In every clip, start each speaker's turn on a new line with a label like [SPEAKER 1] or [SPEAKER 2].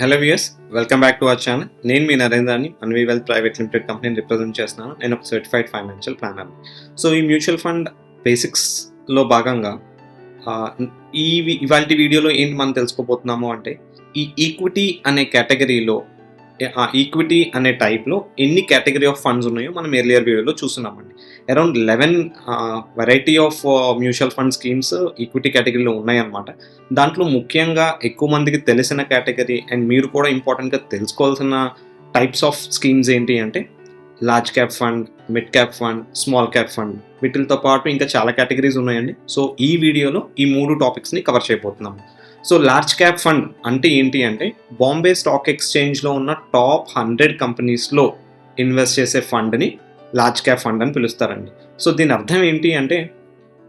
[SPEAKER 1] Hello viewers, welcome back to our channel. నేను మీ నరేంద్రాని Anvi wealth private limited కంపెనీని represent చేస్తున్నాను. నేను ఒక సర్టిఫైడ్ ఫైనాన్షియల్ ప్లానర్. సో ఈ మ్యూచువల్ ఫండ్ బేసిక్స్లో భాగంగా ఇవాళ వీడియోలో ఏంటి మనం తెలుసుకోబోతున్నాము అంటే, ఈ ఈక్విటీ అనే కేటగిరీలో ఆ ఈక్విటీ అనే టైప్లో ఎన్ని కేటగిరీ ఆఫ్ ఫండ్స్ ఉన్నాయో మనం ఎర్లియర్ వీడియోలో చూస్తున్నామండి. Around 11 variety of mutual fund schemes equity కేటగిరీలో ఉన్నాయన్నమాట. దాంట్లో ముఖ్యంగా ఎక్కువ మందికి తెలిసిన కేటగిరీ అండ్ మీరు కూడా ఇంపార్టెంట్గా తెలుసుకోవాల్సిన టైప్స్ ఆఫ్ స్కీమ్స్ ఏంటి అంటే large cap fund, mid cap fund, small cap fund. వీటితో పాటు ఇంకా చాలా కేటగిరీస్ ఉన్నాయండి. సో ఈ వీడియోలో ఈ 3 టాపిక్స్ని కవర్ చేయబోతున్నాము. సో లార్జ్ క్యాప్ ఫండ్ అంటే ఏంటి అంటే, బాంబే స్టాక్ ఎక్స్చేంజ్లో ఉన్న టాప్ 100 కంపెనీస్లో ఇన్వెస్ట్ చేసే ఫండ్ని లార్జ్ క్యాప్ ఫండ్ అని పిలుస్తారండి. సో దీని అర్థం ఏంటి అంటే,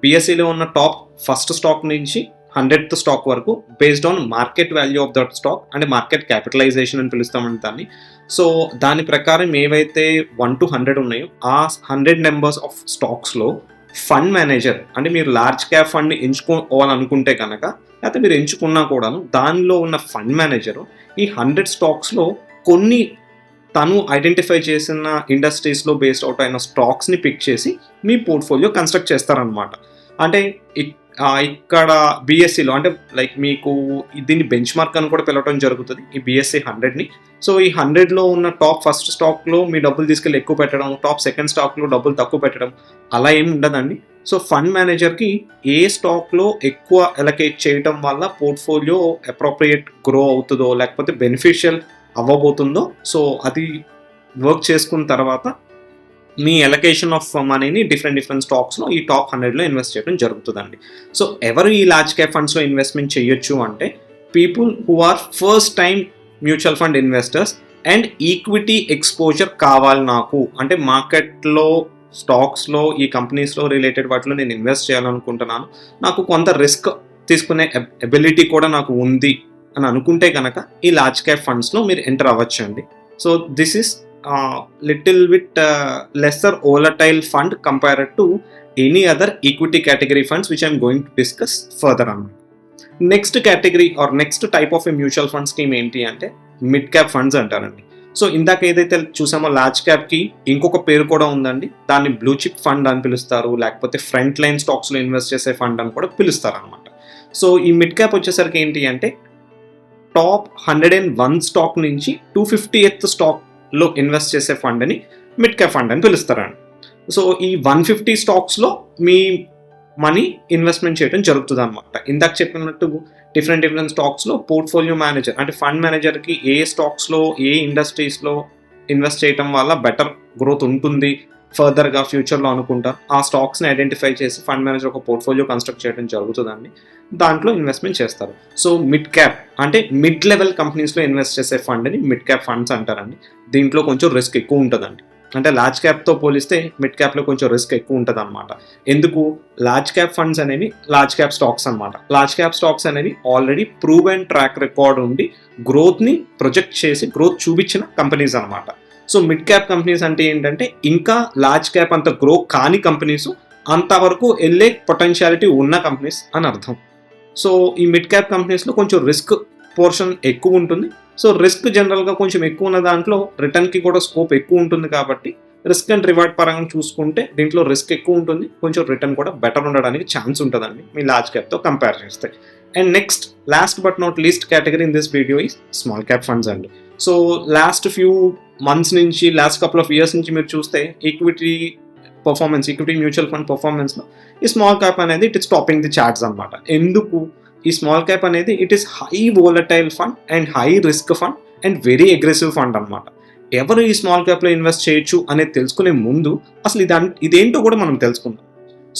[SPEAKER 1] బిఎస్సిలో ఉన్న టాప్ ఫస్ట్ స్టాక్ నుంచి 100th స్టాక్ వరకు based on market value of that stock అంటే మార్కెట్ క్యాపిటలైజేషన్ అని పిలుస్తామండి దాన్ని. సో దాని ప్రకారం ఏవైతే 1 to 100 ఉన్నాయో ఆ 100 నెంబర్స్ ఆఫ్ స్టాక్స్లో ఫండ్ మేనేజర్ అంటే మీరు లార్జ్ క్యాప్ ఫండ్ని ఎంచుకోవాలనుకుంటే కనుక, లేకపోతే మీరు ఎంచుకున్నా కూడాను దానిలో ఉన్న ఫండ్ మేనేజరు ఈ 100 స్టాక్స్లో కొన్ని తను ఐడెంటిఫై చేసిన ఇండస్ట్రీస్లో బేస్డ్ అవుట్ అయిన స్టాక్స్ని పిక్ చేసి మీ పోర్ట్ఫోలియో కన్స్ట్రక్ట్ చేస్తారనమాట. అంటే ఇక్కడ బిఎస్సిలో అంటే లైక్ మీకు దీన్ని బెంచ్ మార్క్ అని కూడా పిలవడం జరుగుతుంది ఈ బిఎస్సి 100ని. సో ఈ 100లో ఉన్న టాప్ ఫస్ట్ స్టాక్లో మీ డబ్బులు తీసుకెళ్ళి ఎక్కువ పెట్టడం, టాప్ సెకండ్ స్టాక్లో డబ్బులు తక్కువ పెట్టడం అలా ఏమి ఉండదండి. సో ఫండ్ మేనేజర్కి ఏ స్టాక్లో ఎక్కువ ఎలకేట్ చేయడం వల్ల పోర్ట్ఫోలియో అప్రోప్రియేట్ గ్రో అవుతుందో లేకపోతే బెనిఫిషియల్ అవ్వబోతుందో, సో అది వర్క్ చేసుకున్న తర్వాత మీ ఎలకేషన్ ఆఫ్ మనీని డిఫరెంట్ స్టాక్స్లో ఈ టాప్ 100లో ఇన్వెస్ట్ చేయడం జరుగుతుందండి. సో ఎవరు ఈ లార్జ్ క్యాప్ ఫండ్స్లో ఇన్వెస్ట్మెంట్ చేయొచ్చు అంటే, people who are first time mutual fund investors and equity exposure కావాలి నాకు అంటే మార్కెట్లో స్టాక్స్లో ఈ కంపెనీస్లో రిలేటెడ్ వాటిలో నేను ఇన్వెస్ట్ చేయాలనుకుంటున్నాను, నాకు కొంత రిస్క్ తీసుకునే ఎబిలిటీ కూడా నాకు ఉంది అని అనుకుంటే కనుక ఈ లార్జ్ క్యాప్ ఫండ్స్లో మీరు ఎంటర్ అవ్వచ్చు అండి. So this is little bit lesser volatile fund compared to any other equity category funds which I'm going to discuss further on. Next category or next type of a mutual fund scheme ఏంటి అంటే mid cap funds అంటారండి. So ఇందాక ఏదైతే చూసామో large క్యాప్కి ఇంకొక పేరు కూడా ఉందండి, దాన్ని బ్లూ చిప్ ఫండ్ అని పిలుస్తారు, లేకపోతే ఫ్రంట్ లైన్ స్టాక్స్లో ఇన్వెస్ట్ చేసే ఫండ్ అని కూడా పిలుస్తారు అనమాట. సో ఈ మిడ్ క్యాప్ వచ్చేసరికి ఏంటి అంటే టాప్ 101 స్టాక్ నుంచి 250th స్టాక్ లో ఇన్వెస్ట్ చేసే ఫండ్ని మిడ్ క్యాప్ ఫండ్ అని పిలుస్తారండి. సో ఈ 150 స్టాక్స్లో మీ మనీ ఇన్వెస్ట్మెంట్ చేయడం జరుగుతుంది అనమాట. ఇందాక చెప్పినట్టు డిఫరెంట్ స్టాక్స్లో పోర్ట్ఫోలియో మేనేజర్ అంటే ఫండ్ మేనేజర్కి ఏ స్టాక్స్లో ఏ ఇండస్ట్రీస్లో ఇన్వెస్ట్ చేయడం వల్ల బెటర్ గ్రోత్ ఉంటుంది ఫర్దర్గా ఫ్యూచర్లో అనుకుంటా ఆ స్టాక్స్ని ఐడెంటిఫై చేసి ఫండ్ మేనేజర్ ఒక పోర్ట్ఫోలియో కన్స్ట్రక్ట్ చేయడం జరుగుతుందండి. దాంట్లో ఇన్వెస్ట్మెంట్ చేస్తారు. సో మిడ్ క్యాప్ అంటే మిడ్ లెవెల్ కంపెనీస్లో ఇన్వెస్ట్ చేసే ఫండ్ని మిడ్ క్యాప్ ఫండ్స్ అంటారండి. దీంట్లో కొంచెం రిస్క్ ఎక్కువ ఉంటుందండి. అంటే లార్జ్ క్యాప్తో పోలిస్తే మిడ్ క్యాప్లో కొంచెం రిస్క్ ఎక్కువ ఉంటుంది అనమాట. ఎందుకు? లార్జ్ క్యాప్ ఫండ్స్ అనేవి లార్జ్ క్యాప్ స్టాక్స్ అనమాట. లార్జ్ క్యాప్ స్టాక్స్ అనేవి already prove and track record ఉండి గ్రోత్ని ప్రొజెక్ట్ చేసి గ్రోత్ చూపించిన కంపెనీస్ అనమాట. సో మిడ్ క్యాప్ కంపెనీస్ అంటే ఏంటంటే ఇంకా లార్జ్ క్యాప్ అంత గ్రో కాని కంపెనీస్, అంతవరకు వెళ్ళే పొటెన్షియాలిటీ ఉన్న కంపెనీస్ అని అర్థం. సో ఈ మిడ్ క్యాప్ కంపెనీస్లో కొంచెం రిస్క్ పోర్షన్ ఎక్కువ ఉంటుంది. సో రిస్క్ జనరల్గా కొంచెం ఎక్కువ ఉన్న దాంట్లో రిటర్న్కి కూడా స్కోప్ ఎక్కువ ఉంటుంది కాబట్టి రిస్క్ అండ్ రివార్డ్ పరంగా చూసుకుంటే దీంట్లో రిస్క్ ఎక్కువ ఉంటుంది, కొంచెం రిటర్న్ కూడా బెటర్ ఉండడానికి ఛాన్స్ ఉంటుందండి మీ లార్జ్ క్యాప్తో కంపేర్ చేస్తే. And next last but not least category in this video is small cap funds అండి. సో లాస్ట్ ఫ్యూ మంత్స్ నుంచి లాస్ట్ కపుల్ ఆఫ్ ఇయర్స్ నుంచి మీరు చూస్తే ఈక్విటీ మ్యూచువల్ ఫండ్ పర్ఫార్మెన్స్లో ఈ స్మాల్ క్యాప్ అనేది it is topping the charts అనమాట. ఎందుకు? ఈ స్మాల్ క్యాప్ అనేది it is high volatile fund and high risk fund and very aggressive fund అనమాట. ఎవరు ఈ స్మాల్ క్యాప్లో ఇన్వెస్ట్ చేయొచ్చు అనేది తెలుసుకునే ముందు అసలు ఇదేంటో కూడా మనం తెలుసుకుందాం.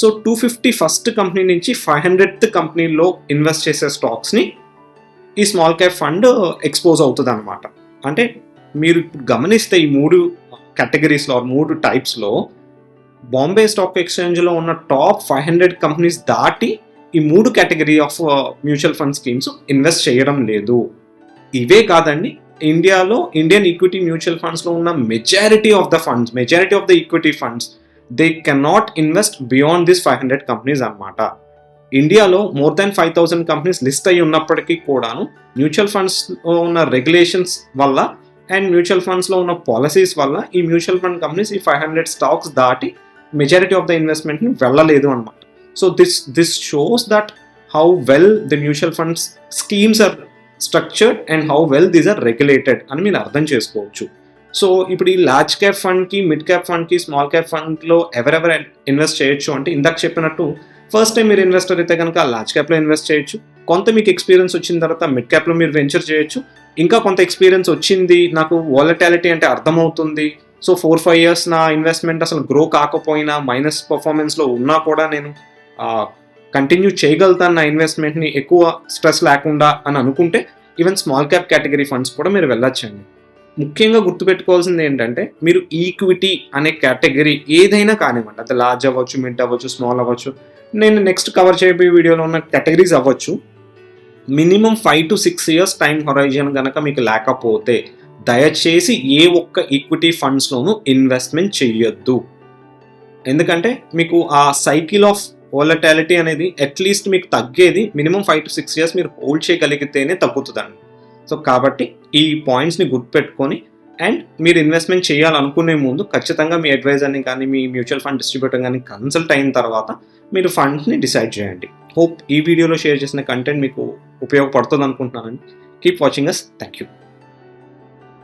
[SPEAKER 1] సో 250 ఫస్ట్ కంపెనీ నుంచి 500th కంపెనీలో ఇన్వెస్ట్ చేసే స్టాక్స్ని ఈ స్మాల్ క్యాప్ ఫండ్ ఎక్స్పోజ్ అవుతుంది అనమాట. అంటే మీరు గమనిస్తే ఈ 3 కేటగిరీస్లో 3 టైప్స్లో బాంబే స్టాక్ ఎక్స్చేంజ్లో ఉన్న టాప్ 500 కంపెనీస్ దాటి ఈ 3 category of mutual fund schemes invest చేయడం లేదు. ఇవే కాదండి, ఇండియాలో ఇండియన్ ఈక్విటీ మ్యూచువల్ ఫండ్స్లో ఉన్న majority of the equity funds they cannot invest beyond this 500 companies అనమాట. ఇండియాలో మోర్ దాన్ 5,000 కంపెనీస్ లిస్ట్ అయ్యి ఉన్నప్పటికీ కూడాను మ్యూచువల్ ఫండ్స్లో ఉన్న రెగ్యులేషన్స్ వల్ల అండ్ మ్యూచువల్ ఫండ్స్లో ఉన్న పాలసీస్ వల్ల ఈ మ్యూచువల్ ఫండ్ కంపెనీస్ ఈ 500 స్టాక్స్ దాటి మెజారిటీ ఆఫ్ ద ఇన్వెస్ట్మెంట్ని వెళ్ళలేదు అనమాట. So this shows that how well the mutual funds schemes are structured and how well these are regulated అని మీరు అర్థం చేసుకోవచ్చు. సో ఇప్పుడు ఈ లార్జ్ క్యాప్ ఫండ్కి, మిడ్ క్యాప్ ఫండ్కి, స్మాల్ క్యాప్ ఫండ్లో ఎవరెవరు ఇన్వెస్ట్ చేయొచ్చు అంటే ఇందాక చెప్పినట్టు ఫస్ట్ టైం మీరు ఇన్వెస్టర్ అయితే కనుక లార్జ్ క్యాప్లో ఇన్వెస్ట్ చేయొచ్చు. కొంత మీకు ఎక్స్పీరియన్స్ వచ్చిన తర్వాత మిడ్ క్యాప్లో మీరు వెంచర్ చేయొచ్చు. ఇంకా కొంత ఎక్స్పీరియన్స్ వచ్చింది, నాకు వాలటాలిటీ అంటే అర్థమవుతుంది, సో 4-5 years నా ఇన్వెస్ట్మెంట్ అసలు గ్రో కాకపోయినా మైనస్ పర్ఫార్మెన్స్లో ఉన్నా కూడా నేను కంటిన్యూ చేయగలుగుతాను నా ఇన్వెస్ట్మెంట్ని ఎక్కువ స్ట్రెస్ లేకుండా అని అనుకుంటే even small cap category funds కూడా మీరు వెళ్ళొచ్చండి. ముఖ్యంగా గుర్తుపెట్టుకోవాల్సింది ఏంటంటే మీరు ఈక్విటీ అనే కేటగిరీ ఏదైనా కానివ్వండి, అది లార్జ్ అవ్వచ్చు, మిడ్ అవ్వచ్చు, స్మాల్ అవ్వచ్చు, నేను నెక్స్ట్ కవర్ చేయబోయే వీడియోలో ఉన్న కేటగిరీస్ అవ్వచ్చు, minimum 5 to 6 years time horizon కనుక మీకు లేకపోతే దయచేసి ఏ ఒక్క ఈక్విటీ ఫండ్స్లోనూ ఇన్వెస్ట్మెంట్ చెయ్యొద్దు. ఎందుకంటే మీకు ఆ సైకిల్ ఆఫ్ వాలటాలిటీ అనేది అట్లీస్ట్ మీకు తగ్గేది మినిమం 5 to 6 years మీరు హోల్డ్ చేయగలిగితేనే తగ్గుతుందండి. సో కాబట్టి ఈ పాయింట్స్ని గుర్తుపెట్టుకొని అండ్ మీరు ఇన్వెస్ట్మెంట్ చేయాలనుకునే ముందు ఖచ్చితంగా మీ అడ్వైజర్ని కానీ మీ మ్యూచువల్ ఫండ్ డిస్ట్రిబ్యూటర్ కానీ కన్సల్ట్ అయిన తర్వాత మీరు ఫండ్స్ని డిసైడ్ చేయండి. హోప్ ఈ వీడియోలో షేర్ చేసిన కంటెంట్ మీకు ఉపయోగపడుతుంది అనుకుంటున్నానండి. Keep watching us. Thank you.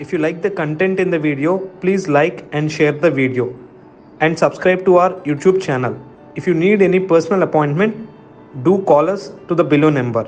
[SPEAKER 2] If you like the content in the video, please like and share the video and subscribe to our YouTube channel. If you need any personal appointment, do call us to the below number.